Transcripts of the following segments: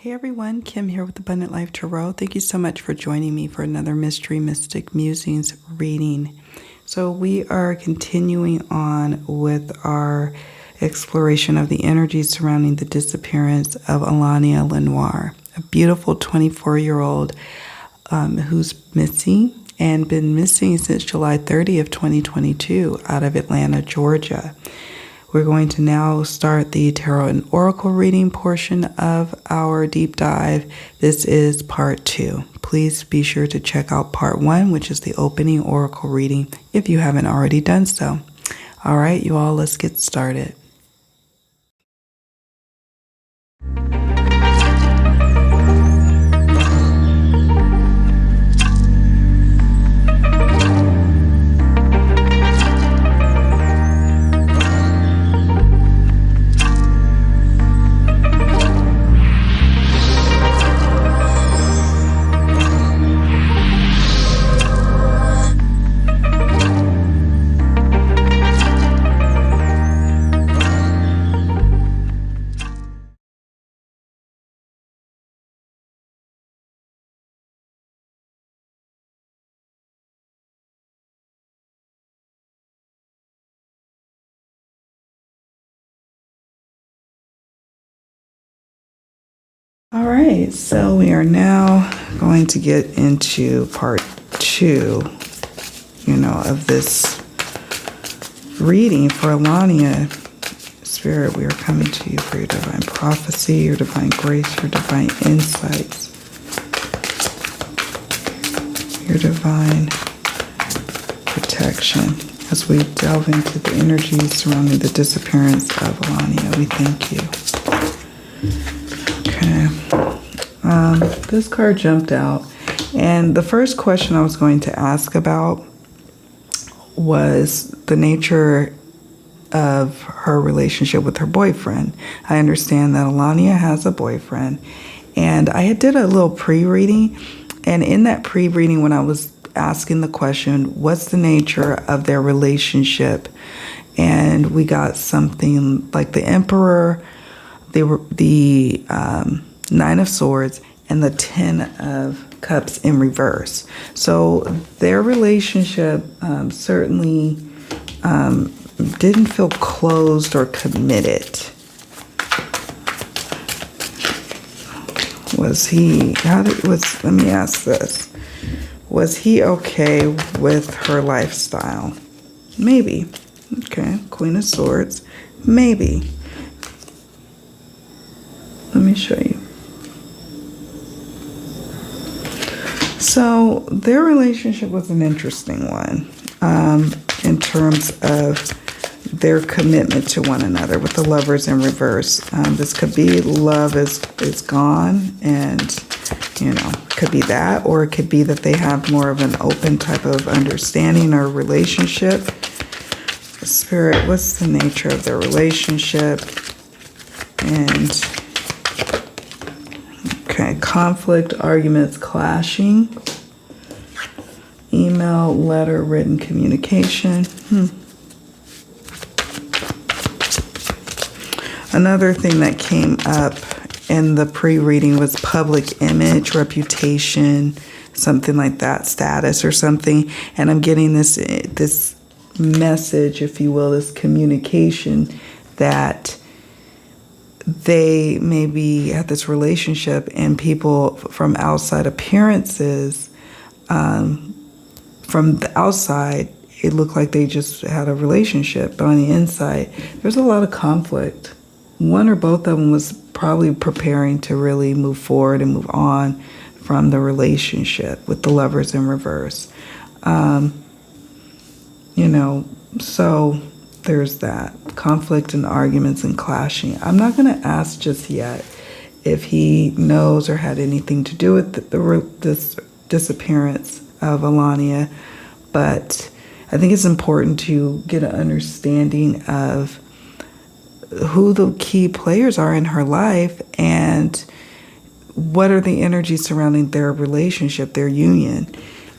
Hey everyone, Kim here with Abundant Life Tarot. Thank you so much for joining me for another Mystery Mystic Musings reading. So we are continuing on with our exploration of the energies surrounding the disappearance of Allahnia Lenoir, a beautiful 24-year-old who's missing and been missing since July 30th, 2022 out of Atlanta, Georgia. We're going to now start the tarot and oracle reading portion of our deep dive. This is part 2. Please be sure to check out part 1, which is the opening oracle reading, if you haven't already done so. All right, you all, let's get started. All right, so we are now going to get into part 2, of this reading for Allahnia. Spirit, we are coming to you for your divine prophecy, your divine grace, your divine insights, your divine protection. As we delve into the energies surrounding the disappearance of Allahnia, we thank you. Okay. This card jumped out, and the first question I was going to ask about was the nature of her relationship with her boyfriend. I understand that Allahnia has a boyfriend, and I did a little pre-reading, and in that pre-reading, when I was asking the question, what's the nature of their relationship, and we got something like the Emperor, the Nine of Swords, and the Ten of Cups in reverse. So their relationship certainly didn't feel closed or committed. Let me ask this. Was he okay with her lifestyle? Maybe. Okay, Queen of Swords. Maybe. Let me show you. So their relationship was an interesting one in terms of their commitment to one another with the Lovers in reverse. This could be love is gone, and it could be that, or it could be that they have more of an open type of understanding or relationship. Spirit, what's the nature of their relationship? And okay, conflict, arguments, clashing, email, letter, written communication. Another thing that came up in the pre-reading was public image, reputation, something like that, status or something. And I'm getting this message, if you will, this communication that they maybe had this relationship, and people from outside appearances, from the outside, it looked like they just had a relationship, but on the inside, there's a lot of conflict. One or both of them was probably preparing to really move forward and move on from the relationship with the Lovers in reverse. So there's that. Conflict and arguments and clashing. I'm not going to ask just yet if he knows or had anything to do with this disappearance of Allahnia, but I think it's important to get an understanding of who the key players are in her life and what are the energies surrounding their relationship, their union.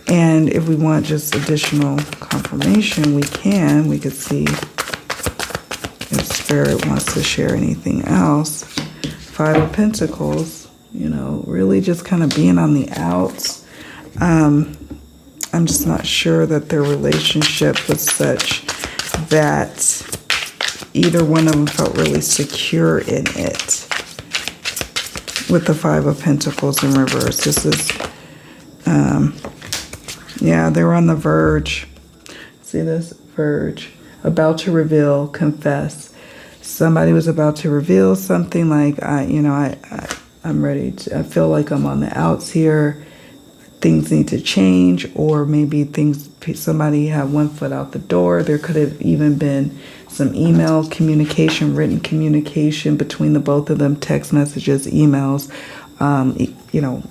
And if we want just additional confirmation, we could see if Spirit wants to share anything else. 5 of Pentacles. really just kind of being on the outs. I'm just not sure that their relationship was such that either one of them felt really secure in it. With the Five of Pentacles in reverse. This is, yeah, they were on the verge. See this? Verge. About to reveal, confess. Somebody was about to reveal something like, I'm ready to, I feel like I'm on the outs here. Things need to change, or maybe somebody had one foot out the door. There could have even been some email communication, written communication between the both of them, text messages, emails,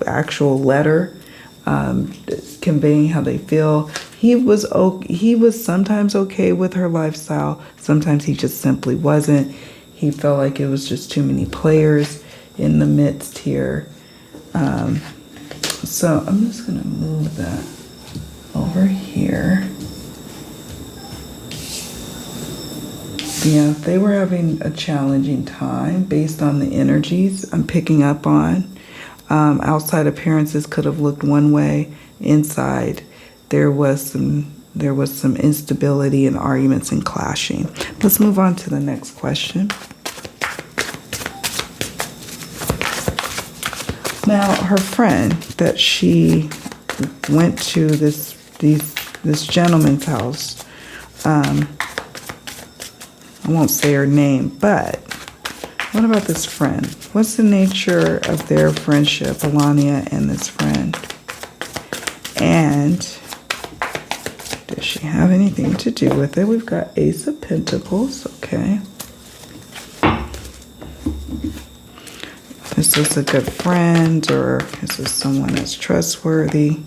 actual letter, conveying how they feel. He was sometimes okay with her lifestyle. Sometimes he just simply wasn't. He felt like it was just too many players in the midst here. So I'm just going to move that over here. Yeah, they were having a challenging time based on the energies I'm picking up on. Outside appearances could have looked one way. Inside, there was some instability and arguments and clashing. Let's move on to the next question. Now, her friend that she went to this gentleman's house, I won't say her name, but what about this friend? What's the nature of their friendship, Allahnia and this friend? And does she have anything to do with it? We've got Ace of Pentacles, okay. Is this a good friend, or is this someone that's trustworthy?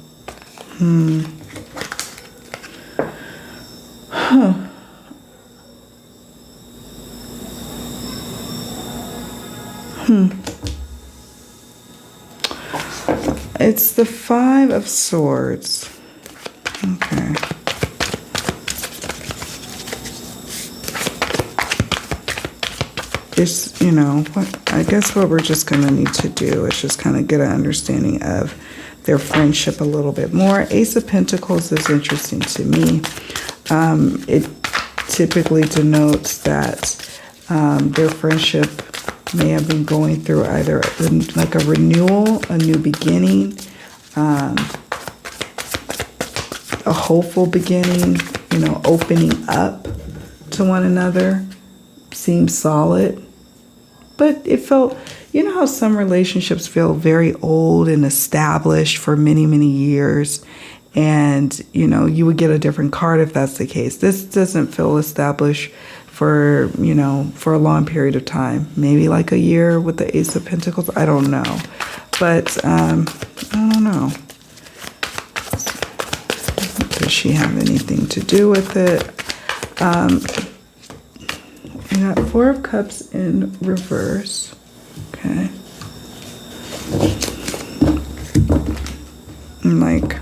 It's the Five of Swords. Okay. It's, I guess what we're just going to need to do is just kind of get an understanding of their friendship a little bit more. Ace of Pentacles is interesting to me. It typically denotes that their friendship may have been going through either like a renewal, a new beginning, a hopeful beginning, opening up to one another. Seemed solid, but it felt, how some relationships feel very old and established for many, many years, and you would get a different card if that's the case. This doesn't feel established for for a long period of time, maybe like a year with the Ace of Pentacles. I don't know, but I don't know. Does she have anything to do with it? We got Four of Cups in reverse. Okay. I'm like,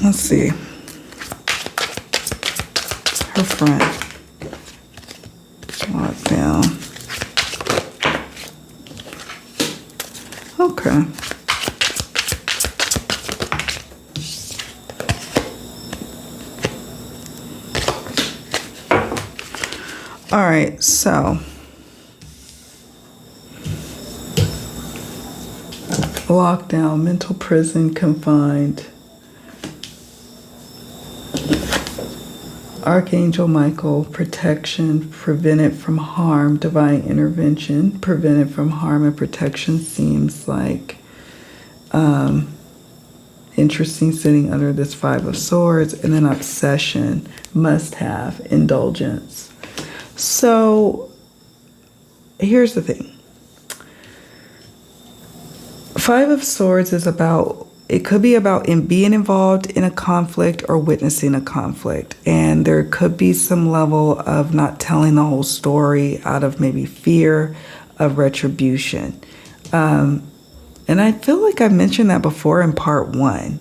Let's see. Her friend. Lockdown. Okay. All right, so lockdown, mental prison, confined. Archangel Michael, protection, prevented from harm, divine intervention, prevented from harm and protection seems like interesting, sitting under this Five of Swords, and then obsession, must have, indulgence. So here's the thing. Five of Swords is about, it could be about being involved in a conflict or witnessing a conflict. And there could be some level of not telling the whole story out of maybe fear of retribution. And I feel like I mentioned that before in part 1.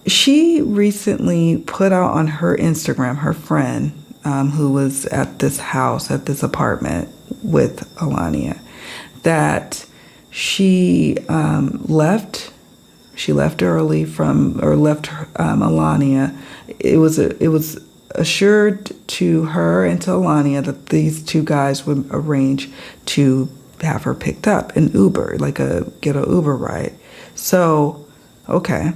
She recently put out on her Instagram, her friend, who was at this house, at this apartment with Allahnia, that she left. She left early left Allahnia. It was assured to her and to Allahnia that these two guys would arrange to have her picked up in Uber, get an Uber ride. So, okay,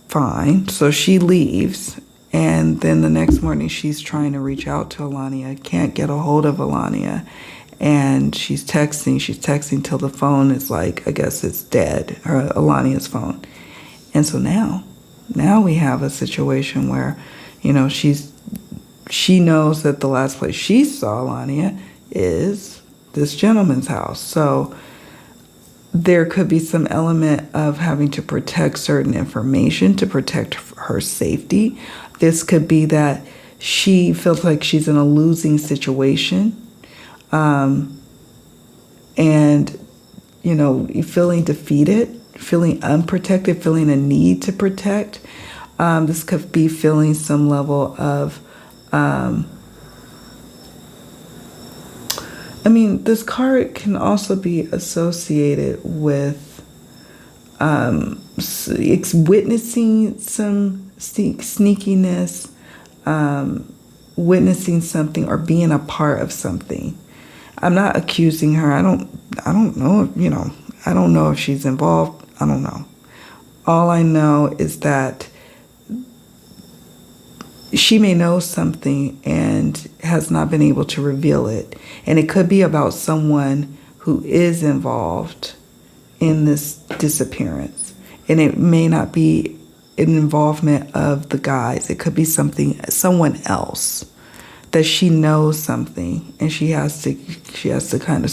fine. So she leaves, and then the next morning she's trying to reach out to Allahnia, can't get a hold of Allahnia, and she's texting till the phone is I guess it's dead, or Alania's phone. And so now we have a situation where, she knows that the last place she saw Allahnia is this gentleman's house. So there could be some element of having to protect certain information to protect her safety. This could be that she feels like she's in a losing situation. And, feeling defeated, feeling unprotected, feeling a need to protect. This could be feeling some level of, this card can also be associated with witnessing some sneakiness, witnessing something, or being a part of something. I'm not accusing her. I don't know. I don't know if she's involved. I don't know. All I know is that she may know something and has not been able to reveal it. And it could be about someone who is involved in this disappearance. And it may not be an involvement of the guys. It could be someone else that she knows something, and she has to kind of,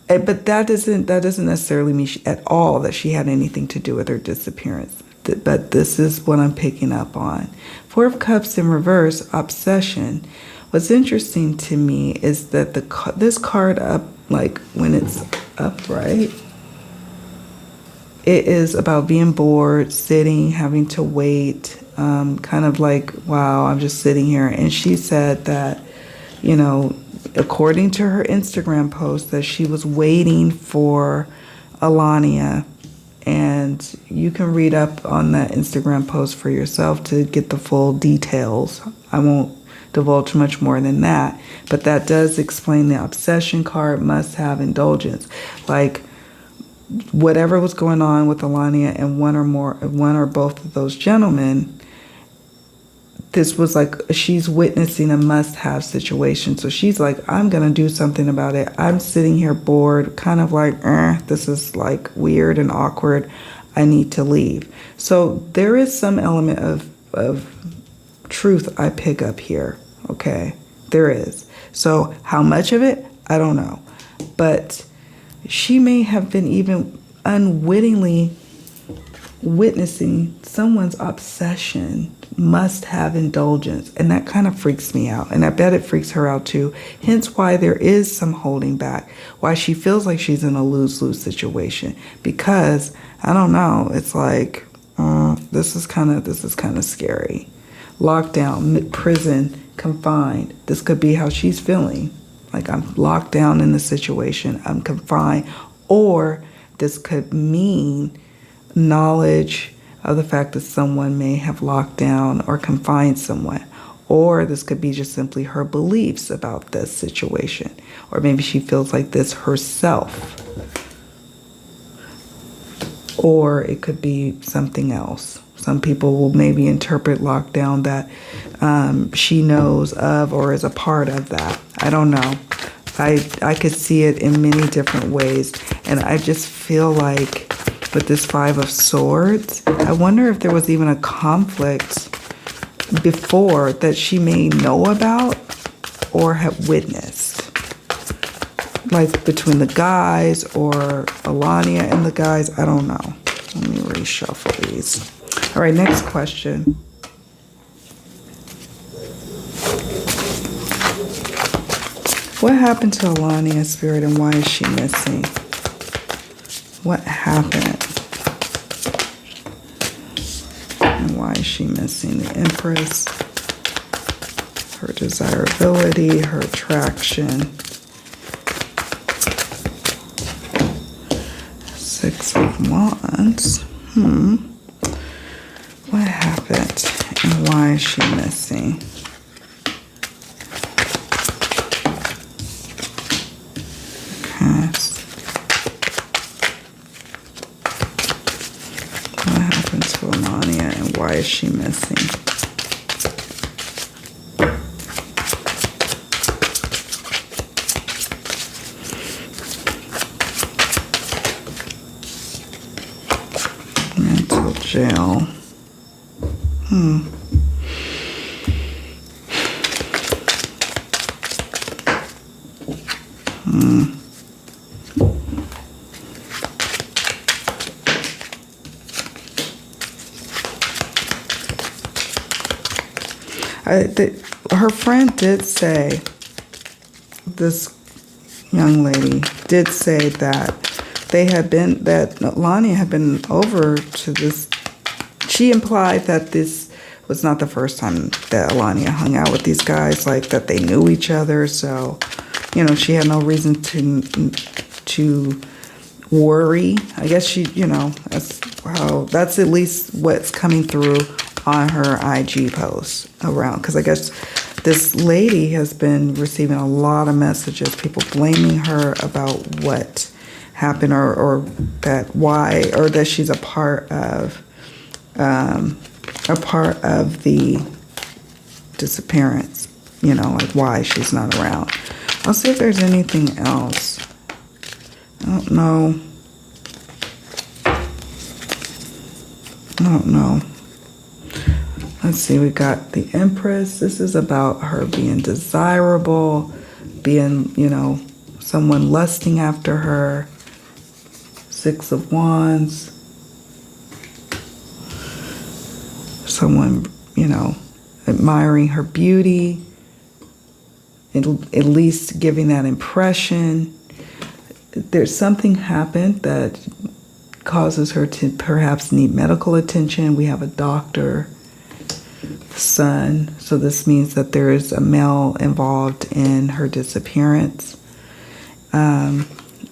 but that doesn't necessarily mean at all that she had anything to do with her disappearance. But this is what I'm picking up on. Four of Cups in reverse, obsession. What's interesting to me is that this card up, when it's upright, it is about being bored, sitting, having to wait, kind of wow, I'm just sitting here. And she said that, according to her Instagram post, that she was waiting for Allahnia. And you can read up on that Instagram post for yourself to get the full details. I won't divulge much more than that. But that does explain the obsession card, must have indulgence. Whatever was going on with Allahnia and one or both of those gentlemen, this was she's witnessing a must-have situation. So she's I'm going to do something about it. I'm sitting here bored, kind of this is weird and awkward. I need to leave. So there is some element of truth I pick up here. Okay, there is. So how much of it? I don't know. But she may have been even unwittingly witnessing someone's obsession, must have indulgence, and that kind of freaks me out, and I bet it freaks her out too. Hence why there is some holding back, why she feels like she's in a lose-lose situation, because I don't know, it's this is kind of scary. Lockdown, prison, confined. This could be how she's feeling. I'm locked down in the situation, I'm confined. Or this could mean knowledge of the fact that someone may have locked down or confined someone. Or this could be just simply her beliefs about this situation. Or maybe she feels like this herself. Or it could be something else. Some people will maybe interpret lockdown that she knows of or is a part of that. I don't know. I could see it in many different ways. And I just feel like with this Five of Swords, I wonder if there was even a conflict before that she may know about or have witnessed. Between the guys or Allahnia and the guys. I don't know. Let me reshuffle these. All right, next question. What happened to Allahnia, Spirit, and why is she missing? What happened? And why is she missing? The Empress, her desirability, her attraction. 6 of Wands. What happened and why is she missing? Okay. What happened to Allahnia and why is she missing? Mental jail. Her friend did say, this young lady did say that that Allahnia had been over to this. She implied that this was not the first time that Allahnia hung out with these guys, like that they knew each other. So, you know, she had no reason to worry. I guess she, you know, that's at least what's coming through on her IG posts around. Because I guess this lady has been receiving a lot of messages, people blaming her about what happened or that why, or that she's a part of the disappearance, you know, like why she's not around. I'll see if there's anything else. I don't know. Let's see, we got the Empress. This is about her being desirable, being, you know, someone lusting after her. 6 of Wands. Someone, you know, admiring her beauty, at least giving that impression. There's something happened that causes her to perhaps need medical attention. We have a doctor, son, so this means that there is a male involved in her disappearance.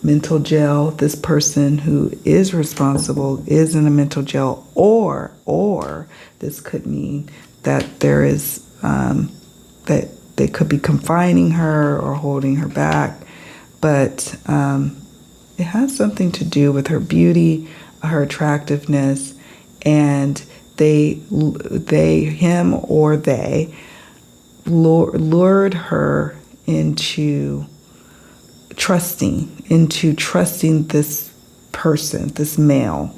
Mental jail. This person who is responsible is in a mental jail, or this could mean that there is that they could be confining her or holding her back, but it has something to do with her beauty, her attractiveness, and they lured her into trusting this person, this male.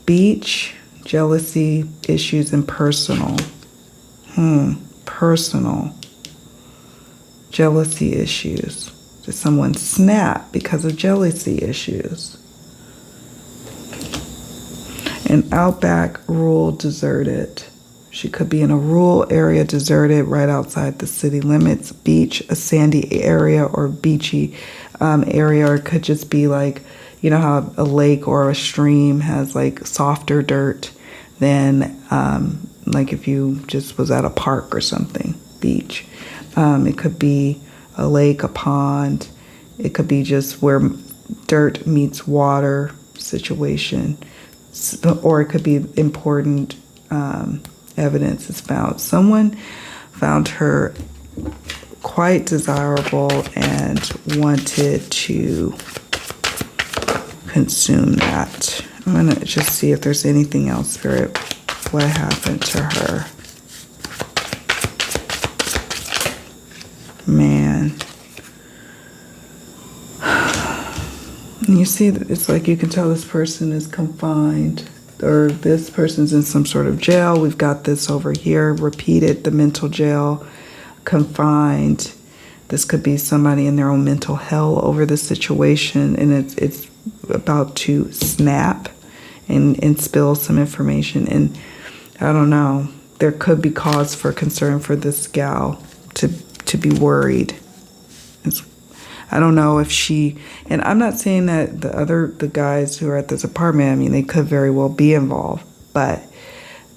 Beach, jealousy, issues, and personal. Personal. Jealousy issues. Did someone snap because of jealousy issues? An outback, rural, deserted. She could be in a rural area, deserted, right outside the city limits. Beach, a sandy area or beachy area. Or it could just be like, you know how a lake or a stream has like softer dirt than like if you just was at a park or something. Beach. It could be a lake, a pond. It could be just where dirt meets water situation. Or it could be important evidence is found. Someone found her quite desirable and wanted to consume that. I'm going to just see if there's anything else, Spirit. What happened to her? Man. You see, it's like you can tell this person is confined, or this person's in some sort of jail. We've got this over here, repeated, the mental jail, confined. This could be somebody in their own mental hell over the situation, and it's about to snap and spill some information. And I don't know, there could be cause for concern for this gal to be worried. I don't know if she, and I'm not saying that the guys who are at this apartment, I mean, they could very well be involved, but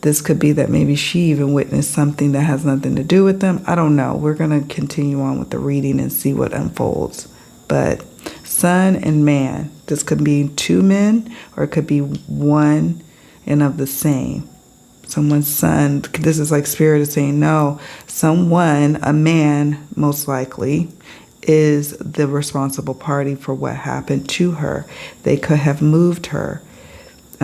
This could be that maybe she even witnessed something that has nothing to do with them. I don't know. We're going to continue on with the reading and see what unfolds. But son and man, this could be two men, or it could be one and of the same. Someone's son. This is like Spirit is saying, no, someone, a man most likely, is the responsible party for what happened to her. They could have moved her.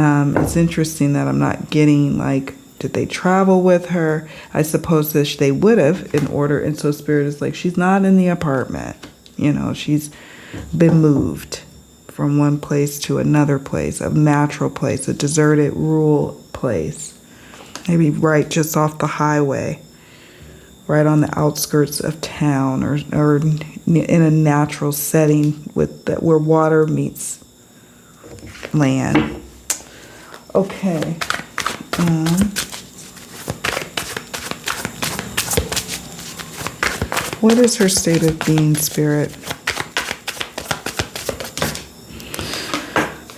It's interesting that I'm not getting, like, did they travel with her? I suppose that they would have in order. And so Spirit is like, she's not in the apartment. You know, she's been moved from one place to another place, a natural place, a deserted rural place. Maybe right just off the highway, right on the outskirts of town, or in a natural setting with where water meets land. Okay. What is her state of being, Spirit?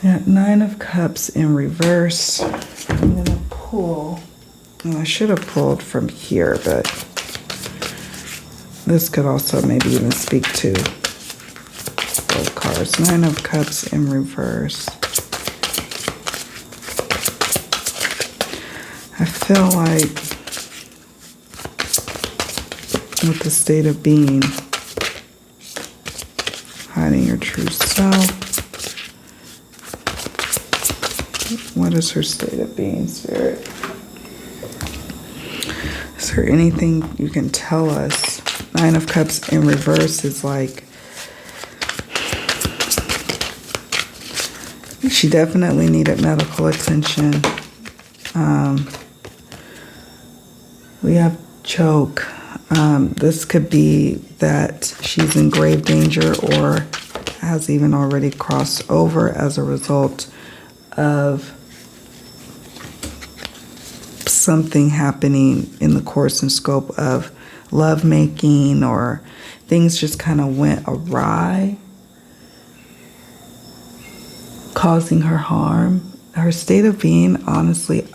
Got 9 of Cups in reverse. I'm going to pull. Well, I should have pulled from here, but this could also maybe even speak to both cards. 9 of Cups in reverse. I feel like with the state of being, hiding your true self. What is her state of being, Spirit? Is there anything you can tell us? 9 of Cups in reverse is like, she definitely needed medical attention. We have choke. This could be that she's in grave danger or has even already crossed over as a result of something happening in the course and scope of lovemaking, or things just kind of went awry, causing her harm. Her state of being, honestly,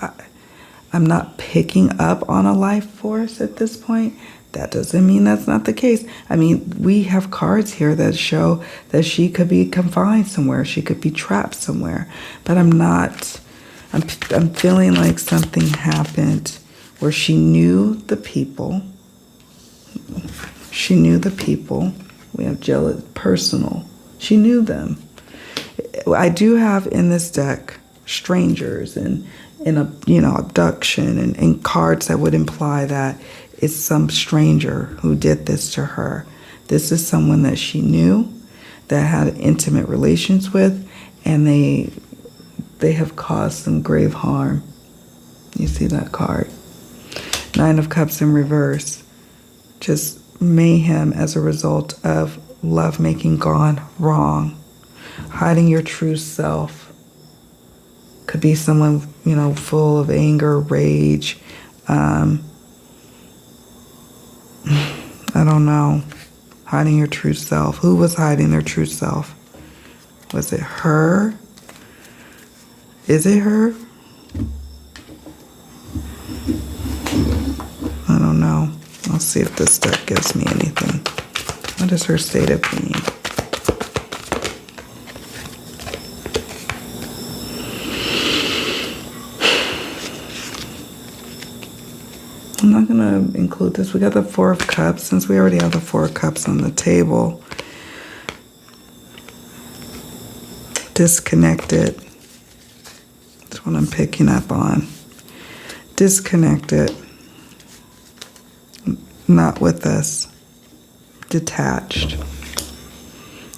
I'm not picking up on a life force at this point. That doesn't mean that's not the case. I mean, we have cards here that show that she could be confined somewhere. She could be trapped somewhere. But I'm feeling like something happened where she knew the people. She knew the people. We have jealous, personal. She knew them. I do have in this deck strangers and abduction and cards that would imply that it's some stranger who did this to her. This is someone that she knew, that had intimate relations with, and they have caused some grave harm. You see that card? 9 of Cups in reverse. Just mayhem as a result of lovemaking gone wrong. Hiding your true self. Could be someone, full of anger, rage. I don't know. Hiding your true self. Who was hiding their true self? Was it her? Is it her? I don't know. I'll see if this deck gives me anything. What is her state of being? I'm not going to include this. We got the 4 of Cups, since we already have the 4 of Cups on the table. Disconnected. That's what I'm picking up on. Disconnected. Not with us. Detached.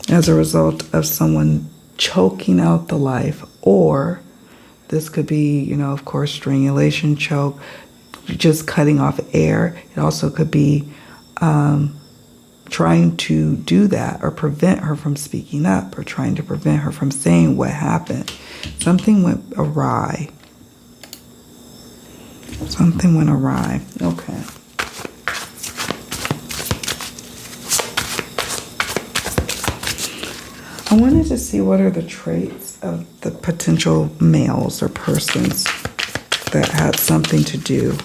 As a result of someone choking out the life. Or this could be, of course, strangulation, choke, just cutting off air. It also could be trying to do that or prevent her from speaking up, or trying to prevent her from saying what happened. Something went awry. Something went awry. Okay. I wanted to see what are the traits of the potential males or persons. that had something to do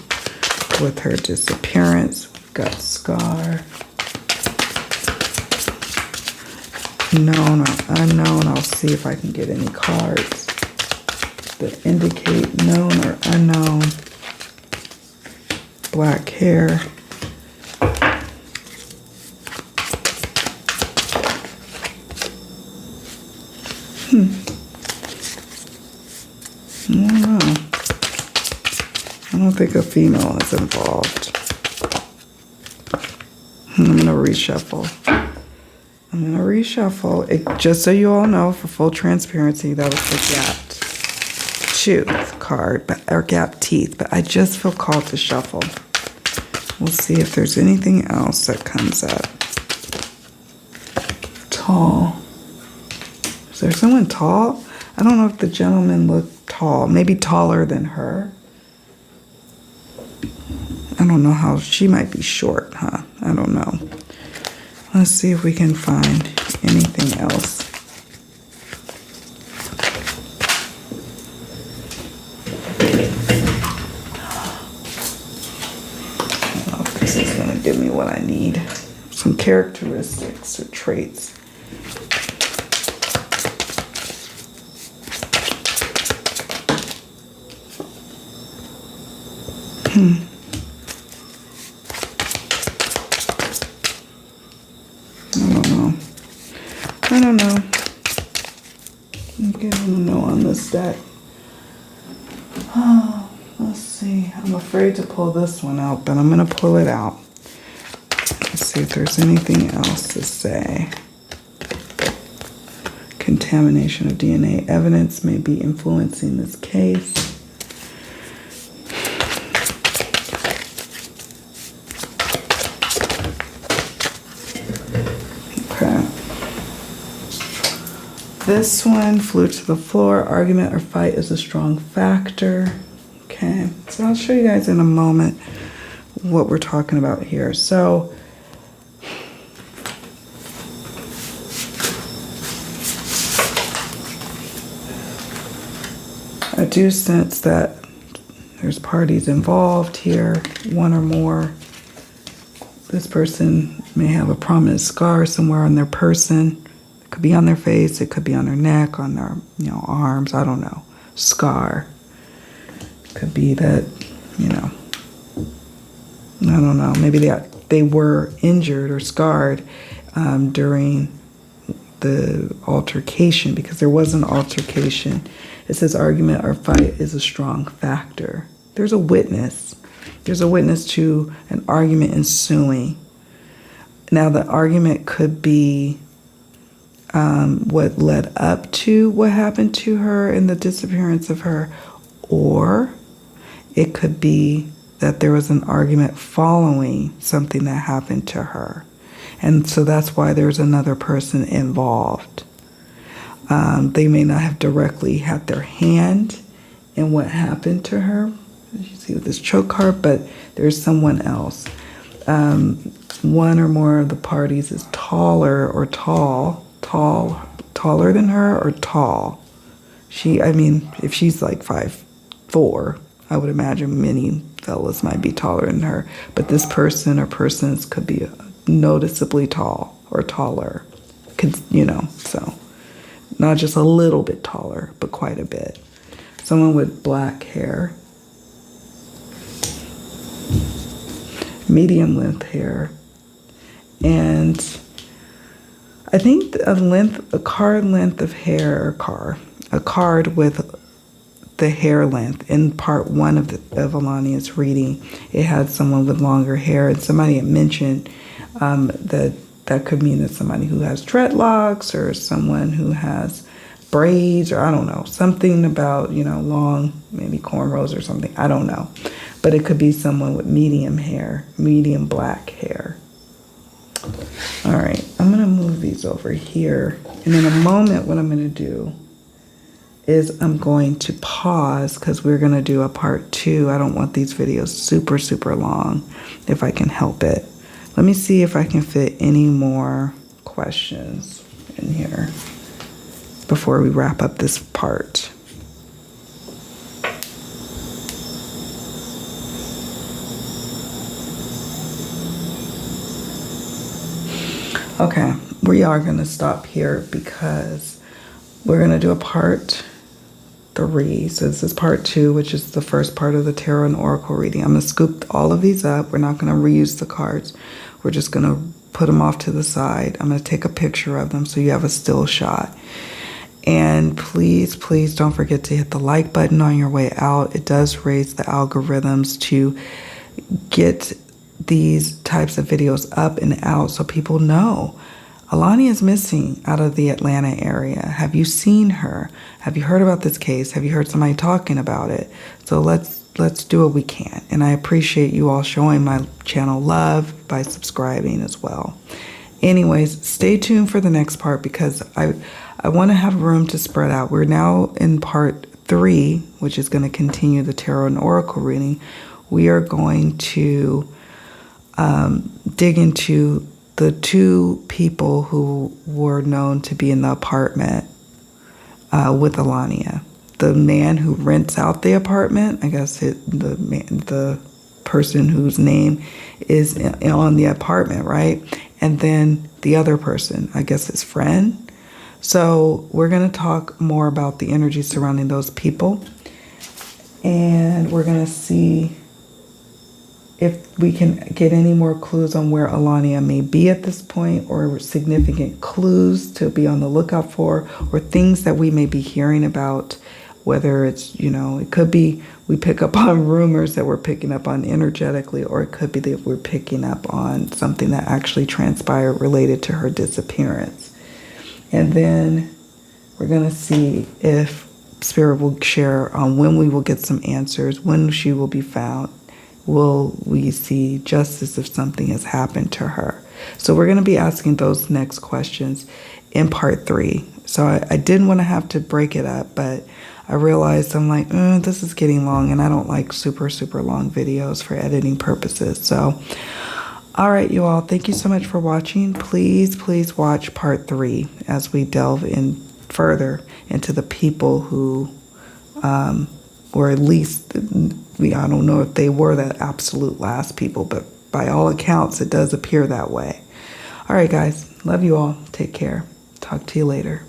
with her disappearance. Got scar. Known or unknown. I'll see if I can get any cards that indicate known or unknown. Black hair. I don't know. I don't think a female is involved. I'm going to reshuffle. Just so you all know, for full transparency, that was the gapped tooth card, or gapped teeth. But I just feel called to shuffle. We'll see if there's anything else that comes up. Tall. Is there someone tall? I don't know if the gentleman looked tall. Maybe taller than her. I don't know how. She might be short, huh? I don't know. Let's see if we can find anything else. I don't know if this is going to give me what I need. Some characteristics or traits. I don't know. Okay, I don't know on this deck. Oh, let's see. I'm afraid to pull this one out, but I'm going to pull it out. Let's see if there's anything else to say. Contamination of DNA evidence may be influencing this case. This one flew to the floor. Argument or fight is a strong factor. Okay, so I'll show you guys in a moment what we're talking about here. So, I do sense that there's parties involved here, one or more. This person may have a prominent scar somewhere on their person. Could be on their face, it could be on their neck, on their, arms, I don't know. Scar. Could be that, I don't know. Maybe they were injured or scarred during the altercation, because there was an altercation. It says argument or fight is a strong factor. There's a witness. There's a witness to an argument ensuing. Now, the argument could be what led up to what happened to her and the disappearance of her, or it could be that there was an argument following something that happened to her, and so that's why there's another person involved. They may not have directly had their hand in what happened to her, as you see with this choke card, but there's someone else. One or more of the parties is taller or taller than her, or tall. If she's like 5'4", I would imagine many fellas might be taller than her. But this person or persons could be noticeably tall or taller. So not just a little bit taller, but quite a bit. Someone with black hair, medium length hair, and I think a card length of hair, a card with the hair length. In part one of Allahnia's reading, it had someone with longer hair, and somebody had mentioned that could mean that somebody who has dreadlocks, or someone who has braids, or I don't know, something about, long, maybe cornrows or something. I don't know. But it could be someone with medium hair, medium black hair. All right, I'm going to move these over here. And in a moment, what I'm going to do is I'm going to pause, because we're going to do a part 2. I don't want these videos super, super long if I can help it. Let me see if I can fit any more questions in here before we wrap up this part. Okay, we are going to stop here because we're going to do a part 3. So this is part 2, which is the first part of the tarot and oracle reading. I'm going to scoop all of these up. We're not going to reuse the cards. We're just going to put them off to the side. I'm going to take a picture of them so you have a still shot. And please, please don't forget to hit the like button on your way out. It does raise the algorithms to get these types of videos up and out so people know Allahnia is missing out of the Atlanta area. Have you seen her? Have you heard about this case? Have you heard somebody talking about it? So let's do what we can. And I appreciate you all showing my channel love by subscribing as well. Anyways, stay tuned for the next part because I want to have room to spread out. We're now in part 3, which is going to continue the tarot and oracle reading. We are going to dig into the 2 people who were known to be in the apartment with Allahnia. The man who rents out the apartment, I guess the person whose name is on the apartment, right? And then the other person, I guess his friend. So we're going to talk more about the energy surrounding those people. And we're going to see if we can get any more clues on where Allahnia may be at this point, or significant clues to be on the lookout for, or things that we may be hearing about, whether it's, it could be we pick up on rumors that we're picking up on energetically, or it could be that we're picking up on something that actually transpired related to her disappearance. And then we're going to see if Spirit will share on when we will get some answers, when she will be found. Will we see justice if something has happened to her? So we're going to be asking those next questions in part 3. So I didn't want to have to break it up, but I realized I'm like, this is getting long, and I don't like super, super long videos for editing purposes. So, all right, you all, thank you so much for watching. Please, please watch part 3 as we delve in further into the people who, or at least, I don't know if they were the absolute last people, but by all accounts, it does appear that way. All right, guys. Love you all. Take care. Talk to you later.